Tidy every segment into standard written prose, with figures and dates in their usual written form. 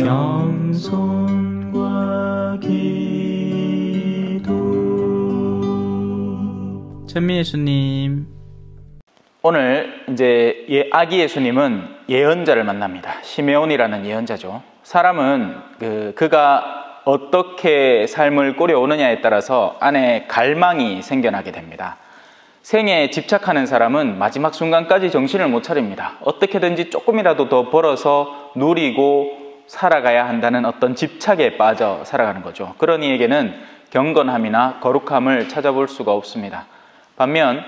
영손과 기도. 천미 예수님. 오늘 이제 아기 예수님은 예언자를 만납니다. 시메온이라는 예언자죠. 사람은 그가 어떻게 삶을 꾸려오느냐에 따라서 안에 갈망이 생겨나게 됩니다. 생에 집착하는 사람은 마지막 순간까지 정신을 못 차립니다. 어떻게든지 조금이라도 더 벌어서 누리고 살아가야 한다는 어떤 집착에 빠져 살아가는 거죠. 그런 이에게는 경건함이나 거룩함을 찾아볼 수가 없습니다. 반면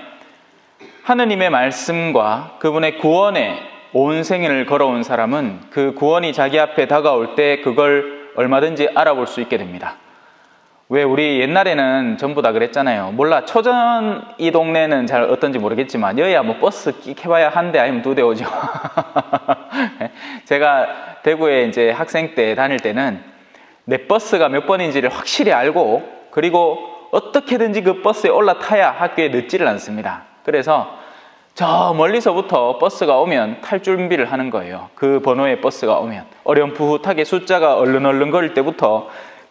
하느님의 말씀과 그분의 구원에 온 생을 걸어온 사람은 그 구원이 자기 앞에 다가올 때 그걸 얼마든지 알아볼 수 있게 됩니다. 왜 우리 옛날에는 전부 다 그랬잖아요. 몰라, 초전 이 동네는 잘 어떤지 모르겠지만 여야 뭐 버스 끽 해봐야 한 대 아니면 2대 오죠. 제가 대구에 이제 학생 때 다닐 때는 내 버스가 몇 번인지를 확실히 알고, 그리고 어떻게든지 그 버스에 올라타야 학교에 늦지를 않습니다. 그래서 저 멀리서부터 버스가 오면 탈 준비를 하는 거예요. 그 번호의 버스가 오면 어렴풋하게 숫자가 얼른얼른 거릴 때부터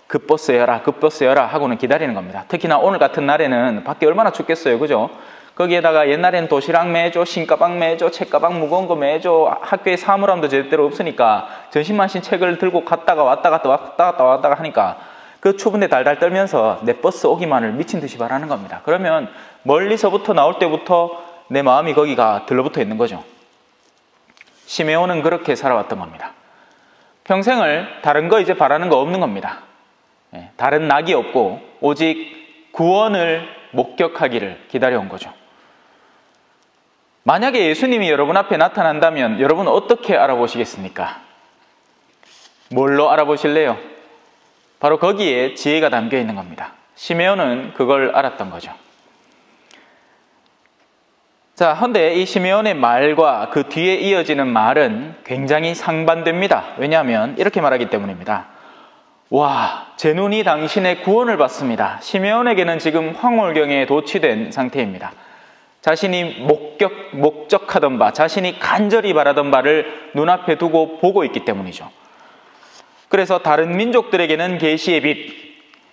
그 버스여라, 그 버스여라 하고는 기다리는 겁니다. 특히나 오늘 같은 날에는 밖에 얼마나 춥겠어요, 그죠? 거기에다가 옛날엔 도시락 매줘, 신가방 매줘, 책가방 무거운 거 매줘, 학교에 사물함도 제대로 없으니까 전신만신 책을 들고 갔다가 왔다가 하니까 그 추운데 달달 떨면서 내 버스 오기만을 미친 듯이 바라는 겁니다. 그러면 멀리서부터 나올 때부터 내 마음이 거기가 들러붙어 있는 거죠. 시메온은 그렇게 살아왔던 겁니다. 평생을 다른 거 이제 바라는 거 없는 겁니다. 다른 낙이 없고 오직 구원을 목격하기를 기다려온 거죠. 만약에 예수님이 여러분 앞에 나타난다면 여러분은 어떻게 알아보시겠습니까? 뭘로 알아보실래요? 바로 거기에 지혜가 담겨 있는 겁니다. 시메온은 그걸 알았던 거죠. 자, 근데 이 시메온의 말과 그 뒤에 이어지는 말은 굉장히 상반됩니다. 왜냐하면 이렇게 말하기 때문입니다. 와, 제 눈이 당신의 구원을 봤습니다. 시메온에게는 지금 황홀경에 도취된 상태입니다. 자신이 목적하던 바, 자신이 간절히 바라던 바를 눈앞에 두고 보고 있기 때문이죠. 그래서 다른 민족들에게는 계시의 빛,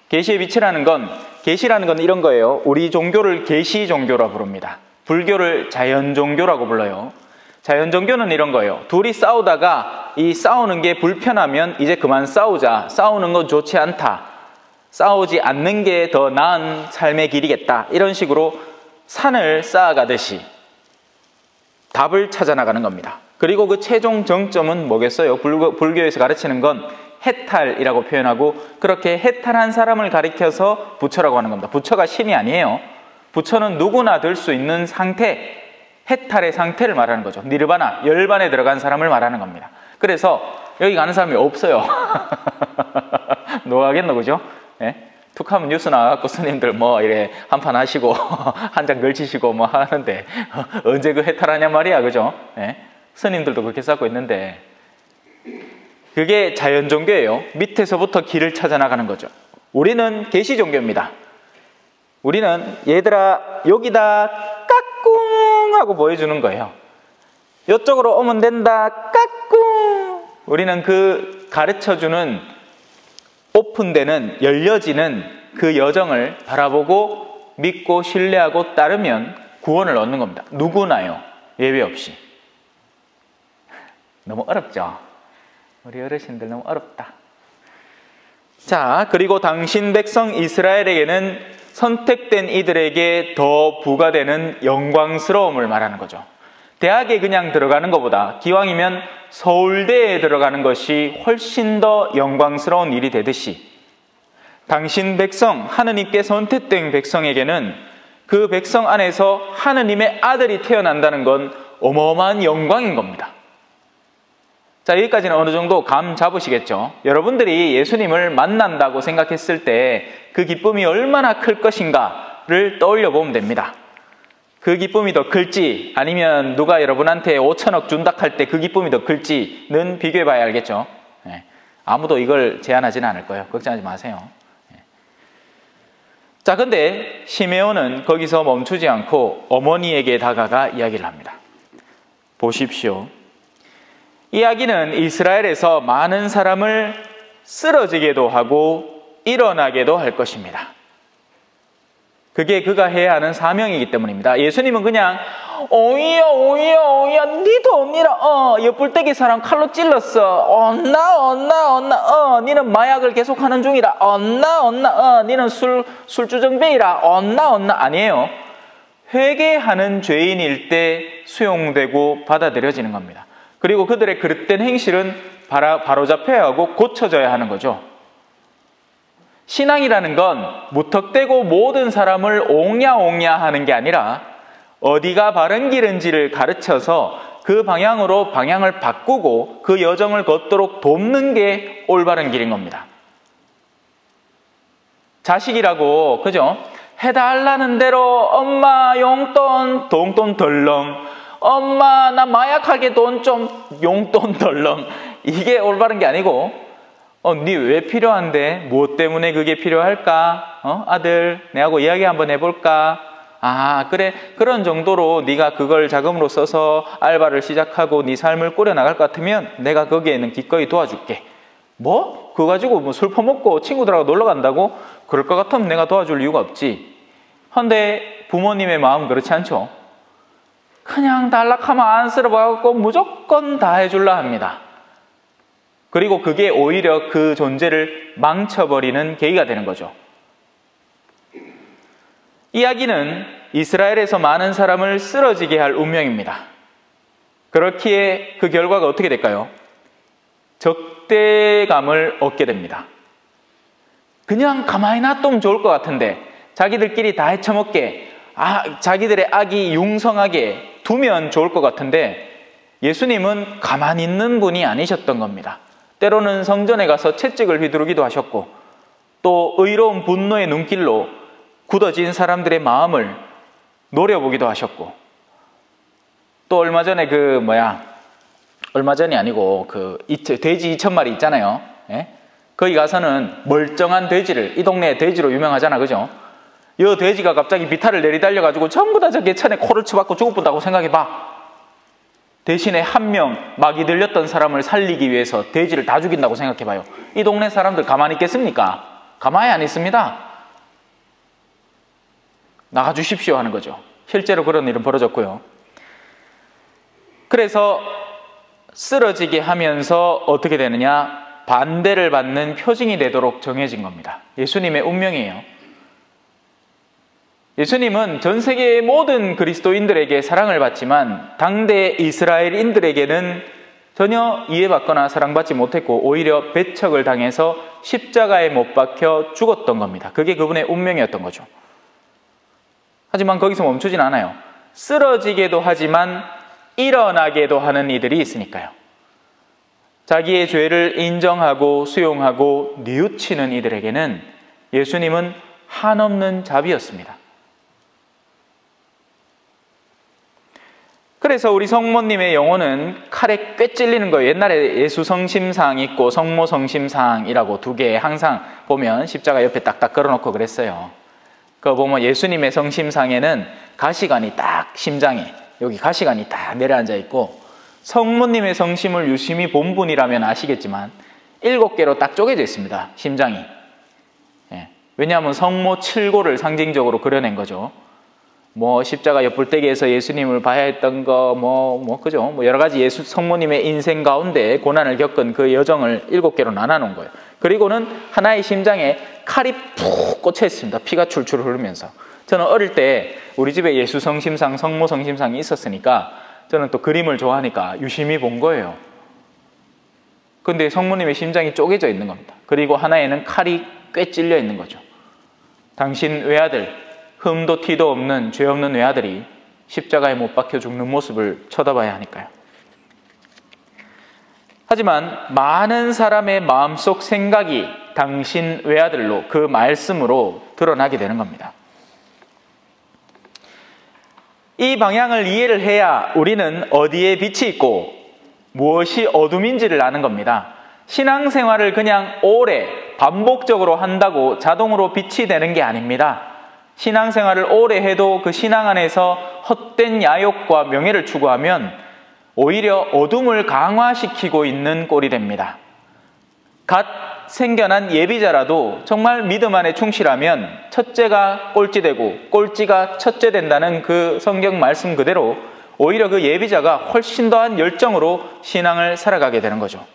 계시의 빛이라는 건, 계시라는 건 이런 거예요. 우리 종교를 계시 종교라 부릅니다. 불교를 자연 종교라고 불러요. 자연 종교는 이런 거예요. 둘이 싸우다가 이 싸우는 게 불편하면 이제 그만 싸우자. 싸우는 건 좋지 않다. 싸우지 않는 게 더 나은 삶의 길이겠다. 이런 식으로 산을 쌓아가듯이 답을 찾아 나가는 겁니다. 그리고 그 최종 정점은 뭐겠어요? 불교에서 가르치는 건 해탈이라고 표현하고, 그렇게 해탈한 사람을 가리켜서 부처라고 하는 겁니다. 부처가 신이 아니에요. 부처는 누구나 될 수 있는 상태, 해탈의 상태를 말하는 거죠. 니르바나, 열반에 들어간 사람을 말하는 겁니다. 그래서 여기 가는 사람이 없어요. 노하겠노, 그죠? 예? 툭 하면 뉴스 나와갖고 스님들 뭐 이래 한판 하시고 한 장 걸치시고 뭐 하는데 언제 그 해탈하냐 말이야, 그죠? 예? 스님들도 그렇게 쌓고 있는데, 그게 자연 종교예요. 밑에서부터 길을 찾아 나가는 거죠. 우리는 계시 종교입니다. 우리는 얘들아 여기다 까꿍 하고 보여주는 거예요. 이쪽으로 오면 된다 까꿍. 우리는 그 가르쳐주는, 오픈되는, 열려지는 그 여정을 바라보고 믿고 신뢰하고 따르면 구원을 얻는 겁니다. 누구나요, 예외 없이. 너무 어렵죠? 우리 어르신들 너무 어렵다. 자, 그리고 당신 백성 이스라엘에게는 선택된 이들에게 더 부과되는 영광스러움을 말하는 거죠. 대학에 그냥 들어가는 것보다 기왕이면 서울대에 들어가는 것이 훨씬 더 영광스러운 일이 되듯이, 당신 백성, 하느님께 선택된 백성에게는 그 백성 안에서 하느님의 아들이 태어난다는 건 어마어마한 영광인 겁니다. 자, 여기까지는 어느 정도 감 잡으시겠죠? 여러분들이 예수님을 만난다고 생각했을 때 그 기쁨이 얼마나 클 것인가를 떠올려 보면 됩니다. 그 기쁨이 더 클지, 아니면 누가 여러분한테 5천억 준다 할 때 그 기쁨이 더 클지는 비교해 봐야 알겠죠? 네. 아무도 이걸 제한하지는 않을 거예요. 걱정하지 마세요. 네. 자, 근데 시메온은 거기서 멈추지 않고 어머니에게 다가가 이야기를 합니다. 보십시오. 이야기는 이스라엘에서 많은 사람을 쓰러지게도 하고 일어나게도 할 것입니다. 그게 그가 해야 하는 사명이기 때문입니다. 예수님은 그냥 오이야 니도 언니라 옆불떼기 사람 칼로 찔렀어 언나 니는 마약을 계속하는 중이라 언나 니는 술주정뱅이라 언나 아니에요. 회개하는 죄인일 때 수용되고 받아들여지는 겁니다. 그리고 그들의 그릇된 행실은 바로잡혀야 하고 고쳐져야 하는 거죠. 신앙이라는 건 무턱대고 모든 사람을 옹야옹야 하는 게 아니라 어디가 바른 길인지를 가르쳐서 그 방향으로 방향을 바꾸고 그 여정을 걷도록 돕는 게 올바른 길인 겁니다. 자식이라고 그죠? 해달라는 대로 엄마 용돈 동돈 덜렁 엄마 나 마약하게 돈 좀 용돈 덜렁 이게 올바른 게 아니고 네 왜 필요한데? 무엇 때문에 그게 필요할까? 아들 내하고 이야기 한번 해볼까? 아 그래 그런 정도로 네가 그걸 자금으로 써서 알바를 시작하고 네 삶을 꾸려나갈 것 같으면 내가 거기에는 기꺼이 도와줄게. 뭐? 그거 가지고 뭐 술 퍼먹고 친구들하고 놀러 간다고? 그럴 것 같으면 내가 도와줄 이유가 없지. 헌데 부모님의 마음 그렇지 않죠? 그냥 달락하면 안쓰러워하고 무조건 다 해줄라 합니다. 그리고 그게 오히려 그 존재를 망쳐버리는 계기가 되는 거죠. 이야기는 이스라엘에서 많은 사람을 쓰러지게 할 운명입니다. 그렇기에 그 결과가 어떻게 될까요? 적대감을 얻게 됩니다. 그냥 가만히 놔두면 좋을 것 같은데 자기들끼리 다 헤쳐먹게 자기들의 악이 융성하게 두면 좋을 것 같은데 예수님은 가만히 있는 분이 아니셨던 겁니다. 때로는 성전에 가서 채찍을 휘두르기도 하셨고 또 의로운 분노의 눈길로 굳어진 사람들의 마음을 노려보기도 하셨고 또 얼마 전에 얼마 전이 아니고 돼지 2,000마리 있잖아요. 예? 거기 가서는 멀쩡한 돼지를 이 동네 돼지로 유명하잖아 그죠? 이 돼지가 갑자기 비탈을 내리달려가지고 전부 다 저 개천에 코를 쳐박고 죽어본다고 생각해봐. 대신에 한 명 막이 들렸던 사람을 살리기 위해서 돼지를 다 죽인다고 생각해봐요. 이 동네 사람들 가만히 있겠습니까? 가만히 안 있습니다. 나가주십시오 하는 거죠. 실제로 그런 일은 벌어졌고요. 그래서 쓰러지게 하면서 어떻게 되느냐? 반대를 받는 표징이 되도록 정해진 겁니다. 예수님의 운명이에요. 예수님은 전 세계의 모든 그리스도인들에게 사랑을 받지만 당대 이스라엘인들에게는 전혀 이해받거나 사랑받지 못했고 오히려 배척을 당해서 십자가에 못 박혀 죽었던 겁니다. 그게 그분의 운명이었던 거죠. 하지만 거기서 멈추진 않아요. 쓰러지게도 하지만 일어나게도 하는 이들이 있으니까요. 자기의 죄를 인정하고 수용하고 뉘우치는 이들에게는 예수님은 한없는 자비였습니다. 그래서 우리 성모님의 영혼은 칼에 꿰 찔리는 거예요. 옛날에 예수 성심상 있고 성모 성심상이라고 두 개 항상 보면 십자가 옆에 딱딱 걸어놓고 그랬어요. 그거 보면 예수님의 성심상에는 가시관이 딱 심장에 여기 가시관이 딱 내려앉아 있고 성모님의 성심을 유심히 본 분이라면 아시겠지만 7개로 딱 쪼개져 있습니다. 심장이. 예. 왜냐하면 성모 7고를 상징적으로 그려낸 거죠. 십자가 옆불떼기에서 예수님을 봐야 했던 거, 그죠? 여러 가지 예수 성모님의 인생 가운데 고난을 겪은 그 여정을 7개로 나눠놓은 거예요. 그리고는 하나의 심장에 칼이 푹 꽂혀 있습니다. 피가 출출 흐르면서. 저는 어릴 때 우리 집에 예수 성심상, 성모 성심상이 있었으니까 저는 또 그림을 좋아하니까 유심히 본 거예요. 근데 성모님의 심장이 쪼개져 있는 겁니다. 그리고 하나에는 칼이 꽤 찔려 있는 거죠. 당신 외아들, 흠도 티도 없는 죄 없는 외아들이 십자가에 못 박혀 죽는 모습을 쳐다봐야 하니까요. 하지만 많은 사람의 마음속 생각이 당신 외아들로 그 말씀으로 드러나게 되는 겁니다. 이 방향을 이해를 해야 우리는 어디에 빛이 있고 무엇이 어둠인지를 아는 겁니다. 신앙생활을 그냥 오래 반복적으로 한다고 자동으로 빛이 되는 게 아닙니다. 신앙생활을 오래 해도 그 신앙 안에서 헛된 야욕과 명예를 추구하면 오히려 어둠을 강화시키고 있는 꼴이 됩니다. 갓 생겨난 예비자라도 정말 믿음 안에 충실하면 첫째가 꼴찌되고 꼴찌가 첫째 된다는 그 성경 말씀 그대로 오히려 그 예비자가 훨씬 더한 열정으로 신앙을 살아가게 되는 거죠.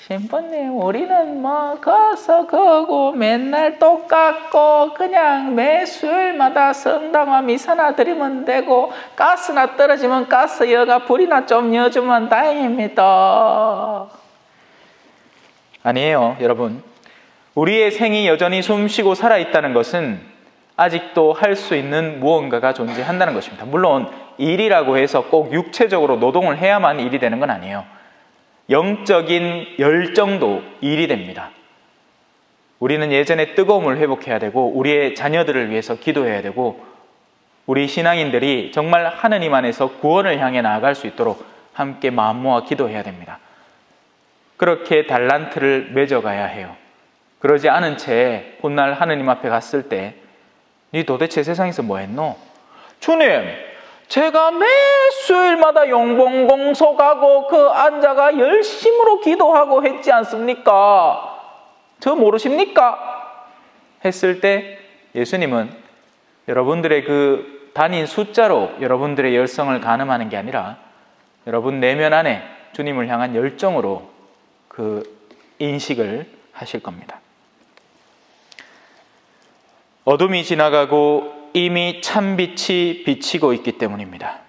신부님, 우리는 뭐 거서 거고 맨날 똑같고 그냥 매 수요일마다 성당와 미사나 드리면 되고 가스나 떨어지면 가스 여가 불이나 좀 여주면 다행입니다. 아니에요, 여러분. 우리의 생이 여전히 숨쉬고 살아있다는 것은 아직도 할 수 있는 무언가가 존재한다는 것입니다. 물론 일이라고 해서 꼭 육체적으로 노동을 해야만 일이 되는 건 아니에요. 영적인 열정도 일이 됩니다. 우리는 예전의 뜨거움을 회복해야 되고 우리의 자녀들을 위해서 기도해야 되고 우리 신앙인들이 정말 하느님 안에서 구원을 향해 나아갈 수 있도록 함께 마음 모아 기도해야 됩니다. 그렇게 달란트를 맺어가야 해요. 그러지 않은 채 훗날 하느님 앞에 갔을 때 니 도대체 세상에서 뭐 했노? 주님, 제가 매 수요일마다 용봉공소 가고 그 앉아가 열심으로 기도하고 했지 않습니까? 저 모르십니까? 했을 때 예수님은 여러분들의 그 단인 숫자로 여러분들의 열성을 가늠하는 게 아니라 여러분 내면 안에 주님을 향한 열정으로 그 인식을 하실 겁니다. 어둠이 지나가고 이미 참빛이 비치고 있기 때문입니다.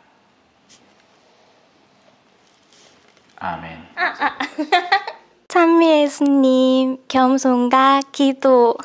아멘. 찬미 예수님, 겸손과 기도.